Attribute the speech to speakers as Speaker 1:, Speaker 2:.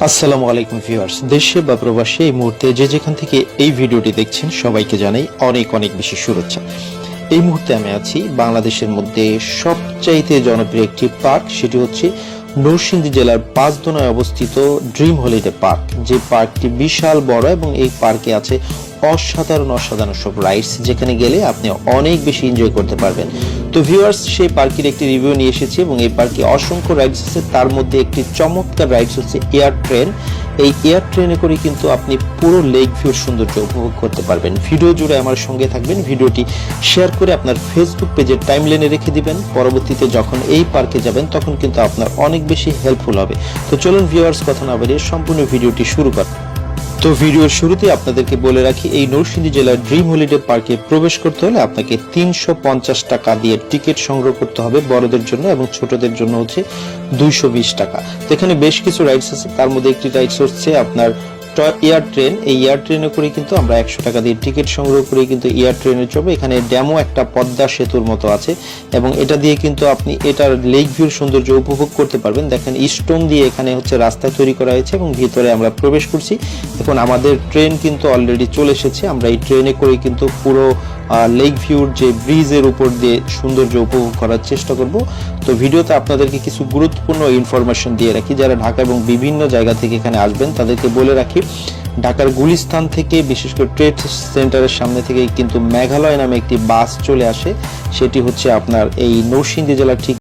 Speaker 1: আসসালামু আলাইকুম ভিউয়ার্স, দেশে বা প্রবাসে এই মুহূর্তে যে যেখান থেকে এই ভিডিওটি দেখছেন সবাইকে জানাই অনেক অনেক বেশি শুভেচ্ছা। এই মুহূর্তে আমি আছি বাংলাদেশের মধ্যে সবচাইতে জনপ্রিয় একটি পার্ক, সেটি হচ্ছে নরসিংদী জেলার পাঁচদোনায় অবস্থিত ড্রিম হলিডে পার্ক। যে পার্কটি বিশাল বড় এবং এই পার্কে আছে অসাধারণ সব রাইডস, যেখানে গেলে আপনি অনেক বেশি এনজয় করতে পারবেন। তো ভিউয়ার্স, সেই পার্কের একটি রিভিউ নিয়ে এসেছি এবং এই পার্কে অসংখ্য রাইডস আছে। তার মধ্যে একটি চমৎকার রাইডস হচ্ছে এয়ার ট্রেন। এই এয়ার ট্রেনে করে কিন্তু আপনি পুরো লেক ভিউর সৌন্দর্য উপভোগ করতে পারবেন। ভিডিও জুড়ে আমার সঙ্গে থাকবেন, ভিডিওটি শেয়ার করে আপনার ফেসবুক পেজের টাইমলাইনে রেখে দিবেন। পরবর্তীতে যখন এই পার্কে যাবেন তখন কিন্তু আপনার অনেক বেশি হেল্পফুল হবে। তো চলুন ভিউয়ার্স, কথা না বাড়িয়ে সম্পূর্ণ ভিডিওটি শুরু করি। তো ভিডিওর শুরুতে আপনাদেরকে বলে রাখি, এই নরসিংদী জেলার ড্রিম হলিডে পার্কে প্রবেশ করতে হলে আপনাকে 350 টাকা দিয়ে টিকিট সংগ্রহ করতে হবে বড়দের জন্য, এবং ছোটদের জন্য হচ্ছে 220 টাকা। তো এখানে বেশ কিছু রাইডস আছে, তার মধ্যে একটি রাইডস হচ্ছে আপনার এয়ার ট্রেন। এই এয়ার ট্রেনে করে কিন্তু আমরা 100 টাকা দিয়ে টিকিট সংগ্রহ করে কিন্তু এয়ার ট্রেনে চড়বো। এখানে ড্যামো একটা পদ্মা সেতুর মতো আছে এবং এটা দিয়ে কিন্তু আপনি এটার লেক ভিউর সৌন্দর্য উপভোগ করতে পারবেন। দেখেন স্টোন দিয়ে এখানে হচ্ছে রাস্তা তৈরি করা হয়েছে এবং ভিতরে আমরা প্রবেশ করছি। এখন আমাদের ট্রেন কিন্তু অলরেডি চলে এসেছে। আমরা এই ট্রেনে করে কিন্তু পুরো লেক ভিউর যে ব্রিজের উপর দিয়ে সৌন্দর্য উপভোগ করার চেষ্টা করব। তো ভিডিওতে আপনাদেরকে কিছু গুরুত্বপূর্ণ ইনফরমেশন দিয়ে রাখি। যারা ঢাকা এবং বিভিন্ন জায়গা থেকে এখানে আসবেন তাদেরকে বলে রাখি, ঢাকার গুলিস্তান থেকে, বিশেষ করে ট্রেড সেন্টারের সামনে থেকে কিন্তু মেঘালয় নামে একটি বাস চলে আসে। সেটি হচ্ছে আপনার এই নরসিংদী জেলার ঠিক